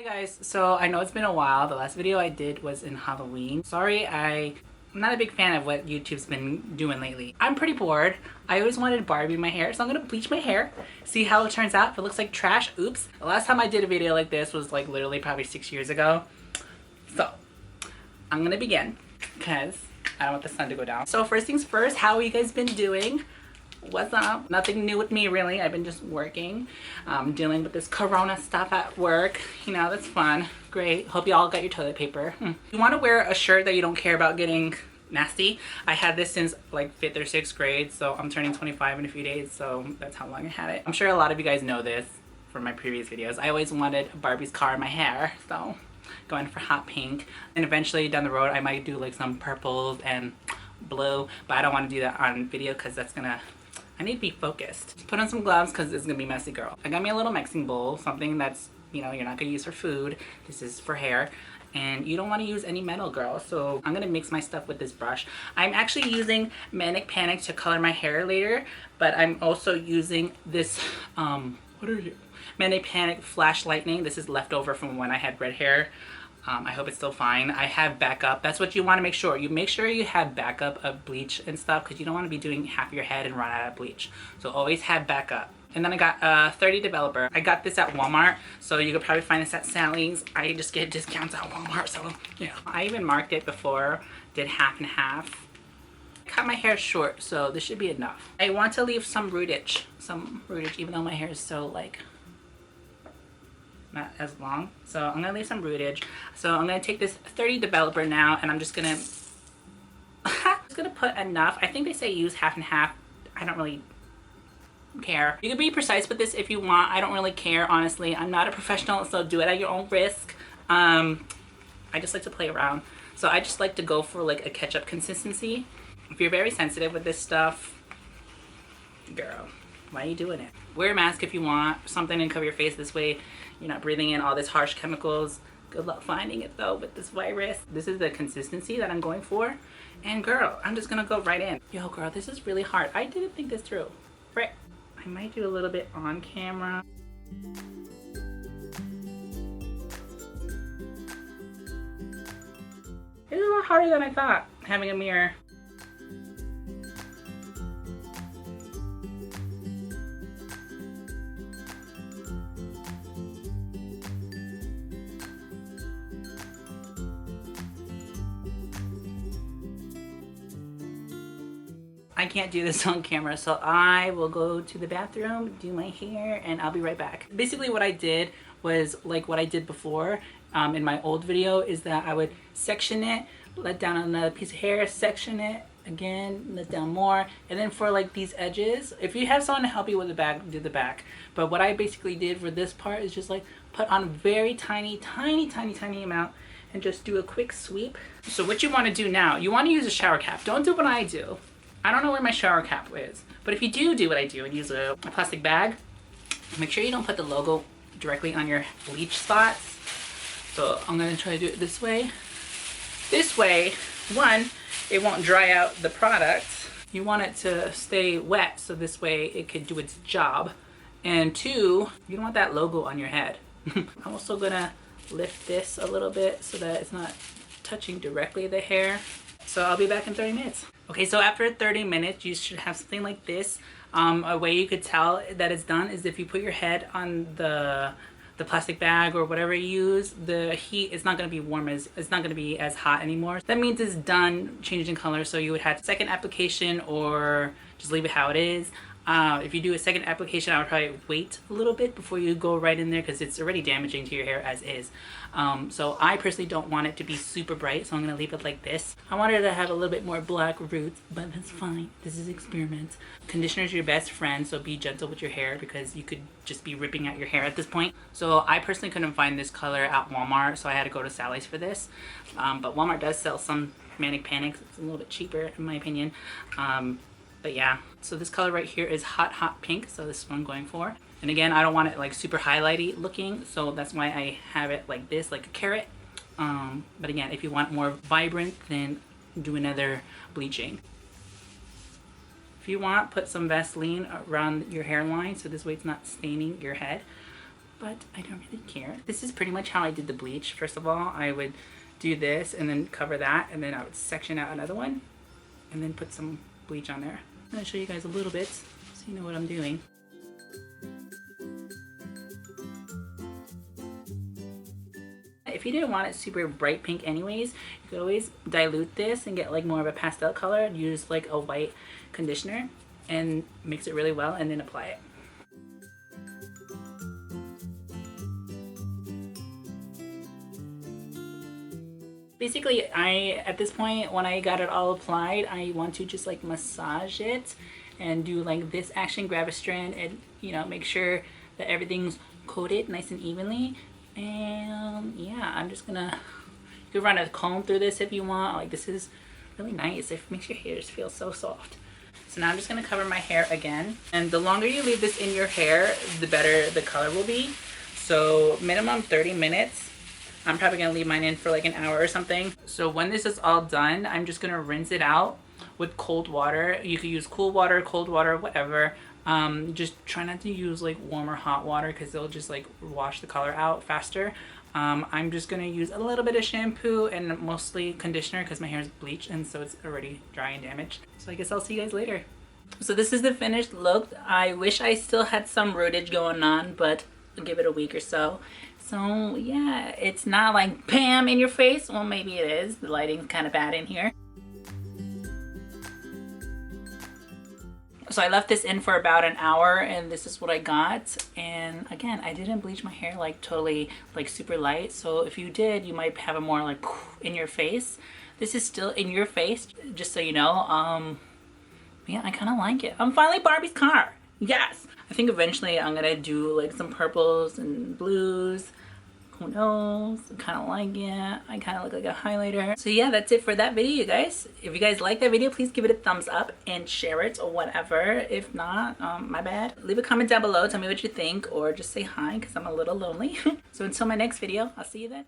Hi guys, so I know it's been a while. The last video I did was in Halloween. Sorry, I'm not a big fan of what YouTube's been doing lately. I'm pretty bored. I always wanted Barbie in my hair, so I'm gonna bleach my hair, see how it turns out. If it looks like trash, oops. The last time I did a video like this was like literally probably 6 years ago. So, I'm gonna begin, because I don't want the sun to go down. So first things first, how have you guys been doing? What's up? Nothing new with me really. I've been just working, dealing with this corona stuff at work. You know, that's fun. Great. Hope you all got your toilet paper. You want to wear a shirt that you don't care about getting nasty. I had this since like 5th or 6th grade, so I'm turning 25 in a few days, so that's how long I had it. I'm sure a lot of you guys know this from my previous videos. I always wanted Barbie's car in my hair, so going for hot pink. And eventually down the road I might do like some purples and blue, but I don't want to do that on video because that's gonna, I need to be focused. Put on some gloves because it's gonna be messy, girl. I got me a little mixing bowl, something that's, you know, you're not gonna use for food. This is for hair. And you don't want to use any metal, girl. So I'm gonna mix my stuff with this brush. I'm actually using Manic to color my hair later, but I'm also using this, what are you? Manic Flash Lightning. This is leftover from when I had red hair. I hope it's still fine. I have backup. That's what you want to make sure. You make sure you have backup of bleach and stuff because you don't want to be doing half your head and run out of bleach. So always have backup. And then I got 30 Developer. I got this at Walmart, so you could probably find this at Sally's. I just get discounts at Walmart, so yeah. I even marked it before, did half and half. Cut my hair short, so this should be enough. I want to leave some rootage, even though my hair is so like not as long. So I'm gonna leave some rootage. So I'm gonna take this 30 Developer now, and I'm just gonna put enough. I think they say use half and half. I don't really care. You can be precise with this if you want. I don't really care, honestly. I'm not a professional, so do it at your own risk. I just like to play around. So I just like to go for like a ketchup consistency. If you're very sensitive with this stuff, girl, why are you doing it? Wear a mask if you want, something and cover your face. This way you're not breathing in all this harsh chemicals. Good luck finding it though with this virus. This is the consistency that I'm going for. And girl, I'm just gonna go right in. Yo girl, this is really hard. I didn't think this through. Right. I might do a little bit on camera. It's a lot harder than I thought, having a mirror. I can't do this on camera, so I will go to the bathroom, do my hair, and I'll be right back. Basically what I did was like what I did before in my old video, is that I would section it, let down another piece of hair, section it again, let down more, and then for like these edges, if you have someone to help you with the back, do the back. But what I basically did for this part is just like put on very tiny amount and just do a quick sweep. So what you want to do now, you want to use a shower cap. Don't do what I do. I don't know where my shower cap is, but if you do what I do and use a plastic bag, make sure you don't put the logo directly on your bleach spots. So I'm gonna try to do it this way. This way, one, it won't dry out the product. You want it to stay wet, so this way it can do its job. And two, you don't want that logo on your head. I'm also gonna lift this a little bit so that it's not touching directly the hair. So I'll be back in 30 minutes. Okay, so after 30 minutes, you should have something like this. A way you could tell that it's done is if you put your head on the plastic bag or whatever you use, the heat is not going to be warm, it's not going to be as hot anymore. That means it's done changing color, so you would have second application or just leave it how it is. If you do a second application, I would probably wait a little bit before you go right in there because it's already damaging to your hair as is. So I personally don't want it to be super bright, so I'm going to leave it like this. I wanted it to have a little bit more black roots, but that's fine. This is experiment. Conditioner is your best friend, so be gentle with your hair because you could just be ripping out your hair at this point. So I personally couldn't find this color at Walmart, so I had to go to Sally's for this. But Walmart does sell some Manic Panics. It's a little bit cheaper in my opinion. But yeah, so this color right here is hot pink, so this is what I'm going for. And again, I don't want it like super highlighty looking, so that's why I have it like this, like a carrot. But again, if you want more vibrant, then do another bleaching. If you want, put some Vaseline around your hairline so this way it's not staining your head. but I don't really care. This is pretty much how I did the bleach. First of all, I would do this and then cover that, and then I would section out another one and then put some bleach on there. I'm gonna show you guys a little bit so you know what I'm doing. If you didn't want it super bright pink anyways, you could always dilute this and get like more of a pastel color and use like a white conditioner and mix it really well and then apply it. Basically, at this point, when I got it all applied, I want to just like massage it and do like this action, grab a strand and, you know, make sure that everything's coated nice and evenly. And yeah, I'm just gonna, you can run a comb through this if you want. Like, this is really nice. It makes your hair feel so soft. So now I'm just gonna cover my hair again. And the longer you leave this in your hair, the better the color will be. So minimum 30 minutes. I'm probably gonna leave mine in for like an hour or something. So when this is all done, I'm just gonna rinse it out with cold water. You could use cool water, cold water, whatever. Just try not to use like warm or hot water because it'll just like wash the color out faster. I'm just gonna use a little bit of shampoo and mostly conditioner because my hair is bleached and so it's already dry and damaged. So I guess I'll see you guys later. So this is the finished look. I wish I still had some rootage going on, but I'll give it a week or so. So yeah, it's not like bam in your face. Well, maybe it is. The lighting's kind of bad in here. So I left this in for about an hour and this is what I got. And again, I didn't bleach my hair like totally like super light. So if you did, you might have a more like in your face. This is still in your face, just so you know. Yeah, I kind of like it. I'm finally Barbie's car. Yes. I think eventually I'm gonna do like some purples and blues. Who knows? I kind of like it. I kind of look like a highlighter. So yeah, that's it for that video, you guys. If you guys like that video, please give it a thumbs up and share it or whatever. If not, my bad. Leave a comment down below. Tell me what you think or just say hi because I'm a little lonely. So until my next video, I'll see you then.